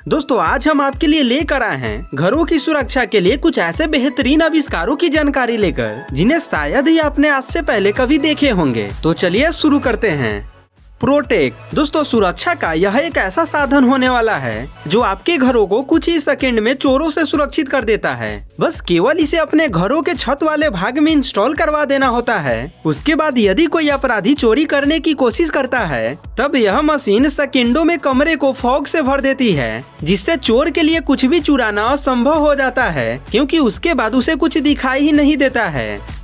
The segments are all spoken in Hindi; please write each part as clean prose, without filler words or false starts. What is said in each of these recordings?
दोस्तों आज हम आपके लिए लेकर आए हैं घरों की सुरक्षा के लिए कुछ ऐसे बेहतरीन आविष्कारों की जानकारी लेकर जिन्हें शायद ही आपने आज से पहले कभी देखे होंगे। तो चलिए शुरू करते हैं। प्रोटेक दोस्तों, सुरक्षा का यह एक ऐसा साधन होने वाला है जो आपके घरों को कुछ ही सेकंड में चोरों से सुरक्षित कर देता है। बस केवल इसे अपने घरों के छत वाले भाग में इंस्टॉल करवा देना होता है। उसके बाद यदि कोई अपराधी चोरी करने की कोशिश करता है तब यह मशीन सेकंडों में कमरे को फॉग से भर देती है, जिससे चोर के लिए कुछ भी चुराना असंभव हो जाता है, क्योंकि उसके बाद उसे कुछ दिखाई ही नहीं देता है।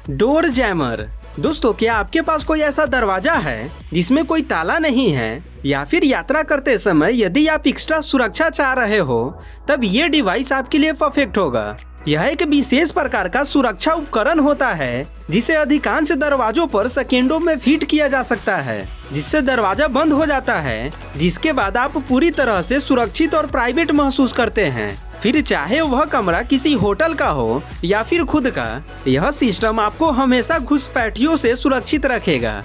डोर जैमर दोस्तों, क्या आपके पास कोई ऐसा दरवाजा है जिसमें कोई ताला नहीं है, या फिर यात्रा करते समय यदि आप एक्स्ट्रा सुरक्षा चाह रहे हो तब ये डिवाइस आपके लिए परफेक्ट होगा। यह एक विशेष प्रकार का सुरक्षा उपकरण होता है जिसे अधिकांश दरवाजों पर सेकेंडों में फिट किया जा सकता है, जिससे दरवाजा बंद हो जाता है, जिसके बाद आप पूरी तरह से सुरक्षित और प्राइवेट महसूस करते हैं। फिर चाहे वह कमरा किसी होटल का हो या फिर खुद का, यह सिस्टम आपको हमेशा घुसपैठियों से सुरक्षित रखेगा।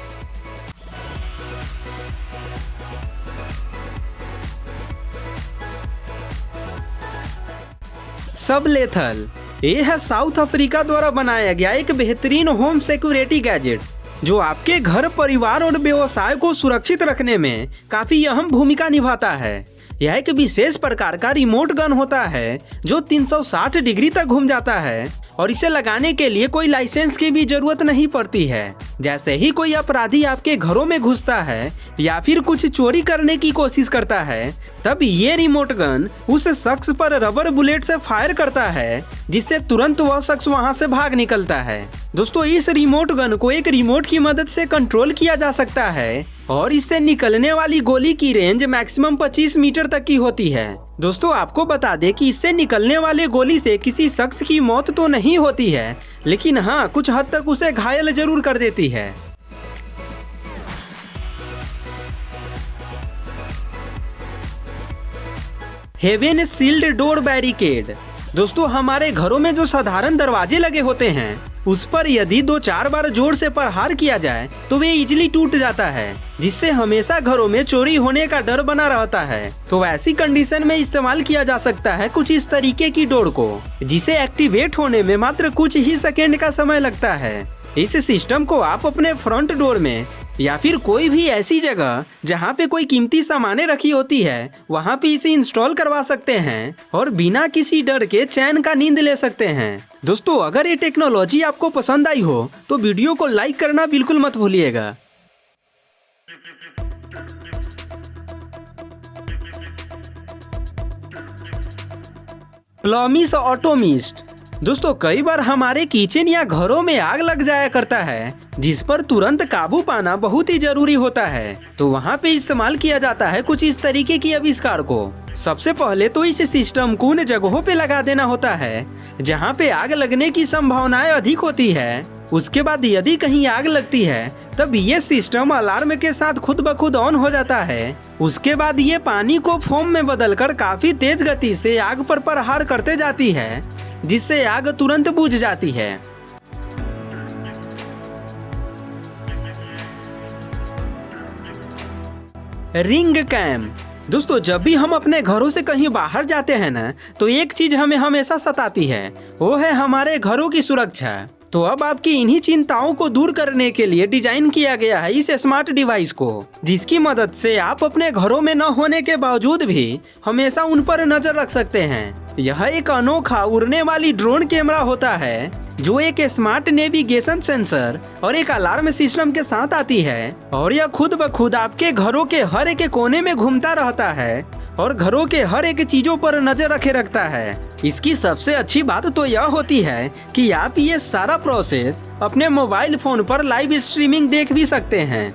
सबलेथल ये है साउथ अफ्रीका द्वारा बनाया गया एक बेहतरीन होम सिक्योरिटी गैजेट जो आपके घर, परिवार और व्यवसाय को सुरक्षित रखने में काफी अहम भूमिका निभाता है। यह एक विशेष प्रकार का रिमोट गन होता है जो 360 डिग्री तक घूम जाता है और इसे लगाने के लिए कोई लाइसेंस की भी जरूरत नहीं पड़ती है। जैसे ही कोई अपराधी आपके घरों में घुसता है या फिर कुछ चोरी करने की कोशिश करता है तब ये रिमोट गन उस शख्स पर रबर बुलेट से फायर करता है, जिससे तुरंत वह शख्स वहां से भाग निकलता है। दोस्तों इस रिमोट गन को एक रिमोट की मदद से कंट्रोल किया जा सकता है और इससे निकलने वाली गोली की रेंज मैक्सिमम 25 मीटर तक की होती है। दोस्तों आपको बता दें कि इससे निकलने वाले गोली से किसी शख्स की मौत तो नहीं होती है, लेकिन हाँ कुछ हद तक उसे घायल जरूर कर देती है। हेवन सील्ड डोर बैरिकेड दोस्तों, हमारे घरों में जो साधारण दरवाजे लगे होते हैं उस पर यदि 2-4 बार जोर से प्रहार किया जाए तो वे इजीली टूट जाता है, जिससे हमेशा घरों में चोरी होने का डर बना रहता है। तो ऐसी कंडीशन में इस्तेमाल किया जा सकता है कुछ इस तरीके की डोर को, जिसे एक्टिवेट होने में मात्र कुछ ही सेकेंड का समय लगता है। इस सिस्टम को आप अपने फ्रंट डोर में या फिर कोई भी ऐसी जगह जहां पे कोई कीमती सामानें रखी होती है वहां पे इसे इंस्टॉल करवा सकते हैं और बिना किसी डर के चैन का नींद ले सकते हैं। दोस्तों अगर ये टेक्नोलॉजी आपको पसंद आई हो तो वीडियो को लाइक करना बिल्कुल मत भूलिएगा। प्लॉमिस ऑटोमिस्ट दोस्तों, कई बार हमारे किचन या घरों में आग लग जाया करता है जिस पर तुरंत काबू पाना बहुत ही जरूरी होता है। तो वहाँ पे इस्तेमाल किया जाता है कुछ इस तरीके की आविष्कार को। सबसे पहले तो इस सिस्टम को उन जगहों पे लगा देना होता है जहाँ पे आग लगने की संभावनाएं अधिक होती है। उसके बाद यदि कहीं आग लगती है तब ये सिस्टम अलार्म के साथ खुद ब खुद ऑन हो जाता है। उसके बाद ये पानी को फोम में बदलकर काफी तेज गति से आग पर प्रहार करते जाती है, जिससे आग तुरंत बुझ जाती है। रिंग कैम दोस्तों, जब भी हम अपने घरों से कहीं बाहर जाते हैं ना तो एक चीज हमें हमेशा सताती है, वो है हमारे घरों की सुरक्षा। तो अब आपकी इन्हीं चिंताओं को दूर करने के लिए डिजाइन किया गया है इस स्मार्ट डिवाइस को, जिसकी मदद से आप अपने घरों में न होने के बावजूद भी हमेशा उन पर नजर रख सकते हैं। यह एक अनोखा उड़ने वाली ड्रोन कैमरा होता है जो एक स्मार्ट नेविगेशन सेंसर और एक अलार्म सिस्टम के साथ आती है, और यह खुद ब खुद आपके घरों के हर एक कोने में घूमता रहता है और घरों के हर एक चीजों पर नजर रखे रखता है। इसकी सबसे अच्छी बात तो यह होती है कि आप ये सारा प्रोसेस अपने मोबाइल फोन पर लाइव स्ट्रीमिंग देख भी सकते हैं।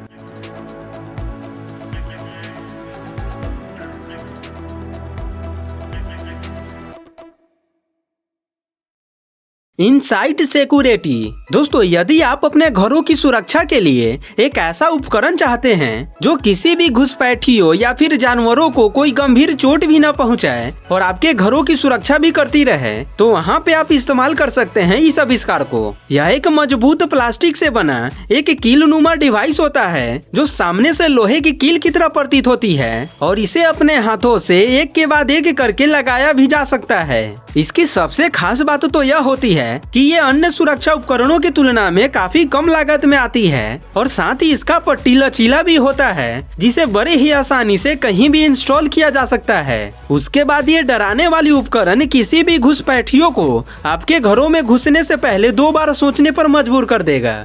Insight security. दोस्तों, यदि आप अपने घरों की सुरक्षा के लिए एक ऐसा उपकरण चाहते हैं जो किसी भी घुसपैठियों या फिर जानवरों को कोई गंभीर चोट भी न पहुंचाए और आपके घरों की सुरक्षा भी करती रहे, तो वहां पे आप इस्तेमाल कर सकते हैं इस आविष्कार को। यह एक मजबूत प्लास्टिक से बना एक कीलनुमा डिवाइस होता है जो सामने से लोहे की कील की तरह प्रतीत होती है और इसे अपने हाथों से एक के बाद एक करके लगाया भी जा सकता है। इसकी सबसे खास बात तो यह होती है कि ये अन्य सुरक्षा उपकरणों की तुलना में काफी कम लागत में आती है और साथ ही इसका पट्टी लचीला भी होता है जिसे बड़े ही आसानी से कहीं भी इंस्टॉल किया जा सकता है। उसके बाद ये डराने वाली उपकरण किसी भी घुसपैठियों को आपके घरों में घुसने से पहले 2 बार सोचने पर मजबूर कर देगा।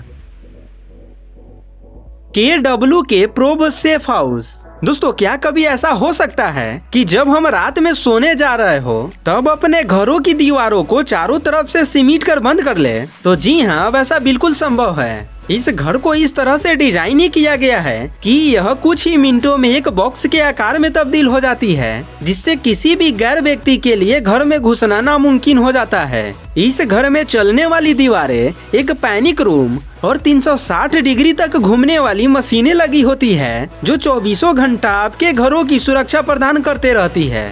KWK probe safe house. दोस्तों, क्या कभी ऐसा हो सकता है कि जब हम रात में सोने जा रहे हो तब अपने घरों की दीवारों को चारों तरफ से सीमेंट कर बंद कर ले? तो जी हाँ, वैसा बिल्कुल संभव है। इस घर को इस तरह से डिजाइन ही किया गया है कि यह कुछ ही मिनटों में एक बॉक्स के आकार में तब्दील हो जाती है, जिससे किसी भी गैर व्यक्ति के लिए घर में घुसना नामुमकिन हो जाता है। इस घर में चलने वाली दीवारें, एक पैनिक रूम और 360 डिग्री तक घूमने वाली मशीनें लगी होती है जो 24 घंटा आपके घरों की सुरक्षा प्रदान करते रहती है।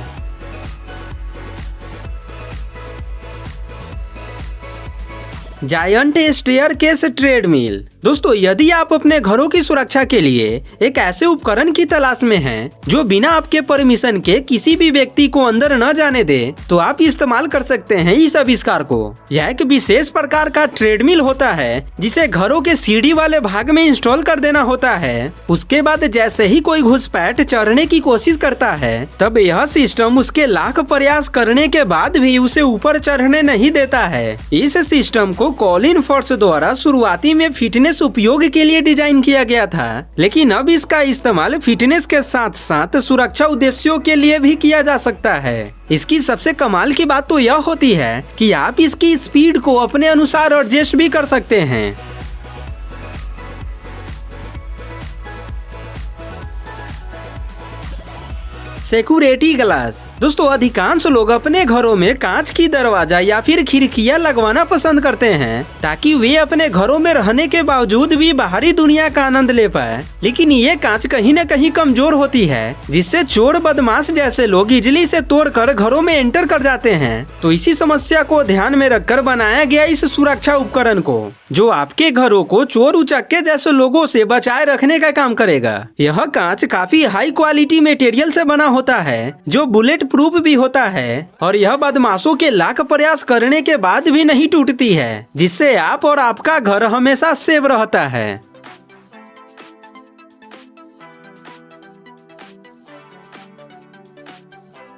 Giant staircase treadmill. दोस्तों, यदि आप अपने घरों की सुरक्षा के लिए एक ऐसे उपकरण की तलाश में हैं जो बिना आपके परमिशन के किसी भी व्यक्ति को अंदर न जाने दे, तो आप इस्तेमाल कर सकते हैं इस आविष्कार को। यह एक विशेष प्रकार का ट्रेडमिल होता है जिसे घरों के सीढ़ी वाले भाग में इंस्टॉल कर देना होता है। उसके बाद जैसे ही कोई घुसपैठ चढ़ने की कोशिश करता है, तब यह सिस्टम उसके लाख प्रयास करने के बाद भी उसे ऊपर चढ़ने नहीं देता है। इस सिस्टम को कॉलिन फॉर्स द्वारा शुरुआती में फिटनेस उपयोग के लिए डिजाइन किया गया था, लेकिन अब इसका इस्तेमाल फिटनेस के साथ साथ सुरक्षा उद्देश्यों के लिए भी किया जा सकता है। इसकी सबसे कमाल की बात तो यह होती है कि आप इसकी स्पीड को अपने अनुसार एडजस्ट भी कर सकते हैं। Security glass. दोस्तों, अधिकांश लोग अपने घरों में कांच की दरवाजा या फिर खिड़कियां लगवाना पसंद करते हैं ताकि वे अपने घरों में रहने के बावजूद भी बाहरी दुनिया का आनंद ले पाए। लेकिन ये कांच कहीं न कहीं कमजोर होती है, जिससे चोर बदमाश जैसे लोग इजली से तोड़कर घरों में एंटर कर जाते हैं। तो इसी समस्या को ध्यान में रखकर बनाया गया इस सुरक्षा उपकरण को, जो आपके घरों को चोर उचक्के जैसे लोगों से बचाए रखने का काम करेगा। यह कांच काफी हाई क्वालिटी मटेरियल से बना होता है जो बुलेट प्रूफ भी होता है और यह बदमाशों के लाख प्रयास करने के बाद भी नहीं टूटती है, जिससे आप और आपका घर हमेशा सेफ रहता है।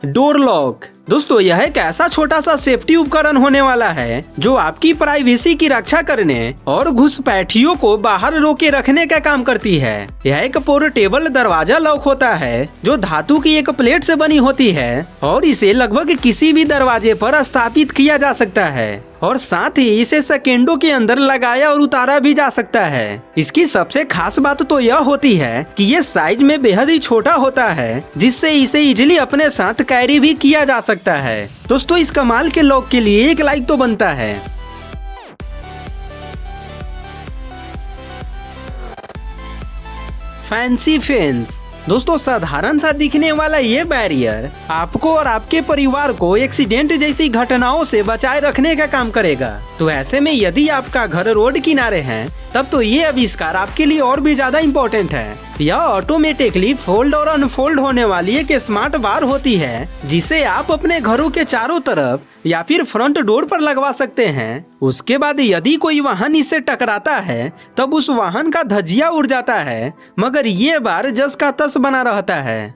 Door lock. दोस्तों, यह एक ऐसा छोटा सा सेफ्टी उपकरण होने वाला है जो आपकी प्राइवेसी की रक्षा करने और घुसपैठियों को बाहर रोके रखने का काम करती है। यह एक पोर्टेबल दरवाजा लॉक होता है जो धातु की एक प्लेट से बनी होती है और इसे लगभग किसी भी दरवाजे पर स्थापित किया जा सकता है और साथ ही इसे सेकेंडों के अंदर लगाया और उतारा भी जा सकता है। इसकी सबसे खास बात तो यह होती है कि ये साइज में बेहद ही छोटा होता है, जिससे इसे इजिली अपने साथ कैरी भी किया जा सकता है। दोस्तों, इस कमाल के लॉक के लिए एक लाइक तो बनता है। Fancy fence. दोस्तों, साधारण सा दिखने वाला ये बैरियर आपको और आपके परिवार को एक्सीडेंट जैसी घटनाओं से बचाए रखने का काम करेगा। तो ऐसे में यदि आपका घर रोड किनारे है, तब तो ये आविष्कार आपके लिए और भी ज्यादा इम्पोर्टेंट है। यह ऑटोमेटिकली फोल्ड और अनफोल्ड होने वाली एक स्मार्ट बार होती है, जिसे आप अपने घरों के चारों तरफ या फिर फ्रंट डोर पर लगवा सकते हैं। उसके बाद यदि कोई वाहन इससे टकराता है, तब उस वाहन का धज्जिया उड़ जाता है, मगर ये बार जस का तस बना रहता है।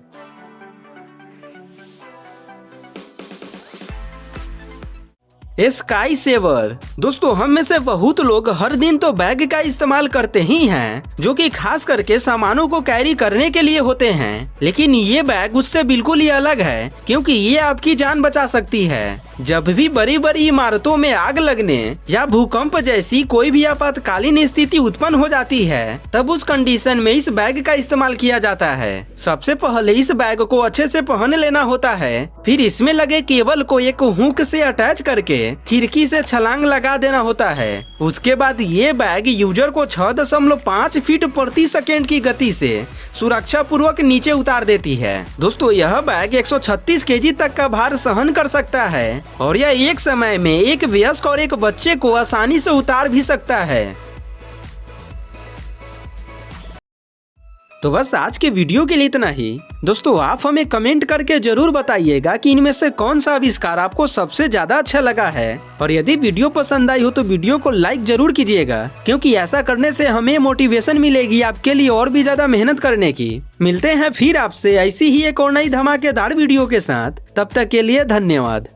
Sky saver. दोस्तों, हम में से बहुत लोग हर दिन तो बैग का इस्तेमाल करते ही हैं, जो कि खास करके सामानों को कैरी करने के लिए होते हैं। लेकिन ये बैग उससे बिल्कुल ही अलग है, क्योंकि ये आपकी जान बचा सकती है। जब भी बड़ी बड़ी इमारतों में आग लगने या भूकंप जैसी कोई भी आपातकालीन स्थिति उत्पन्न हो जाती है, तब उस कंडीशन में इस बैग का इस्तेमाल किया जाता है। सबसे पहले इस बैग को अच्छे से पहन लेना होता है, फिर इसमें लगे केबल को एक हुक से अटैच करके खिड़की से छलांग लगा देना होता है। उसके बाद ये बैग यूजर को 6.5 फीट प्रति सेकेंड की गति से सुरक्षा पूर्वक नीचे उतार देती है। दोस्तों, यह बैग 136 केजी तक का भार सहन कर सकता है और यह एक समय में एक वयस्क और एक बच्चे को आसानी से उतार भी सकता है। तो बस आज के वीडियो के लिए इतना ही। दोस्तों, आप हमें कमेंट करके जरूर बताइएगा कि इनमें से कौन सा आविष्कार आपको सबसे ज्यादा अच्छा लगा है, और यदि वीडियो पसंद आई हो तो वीडियो को लाइक जरूर कीजिएगा, क्योंकि ऐसा करने से हमें मोटिवेशन मिलेगी आपके लिए और भी ज्यादा मेहनत करने की। मिलते हैं फिर आपसे ऐसी ही एक और नई धमाकेदार वीडियो के साथ। तब तक के लिए धन्यवाद।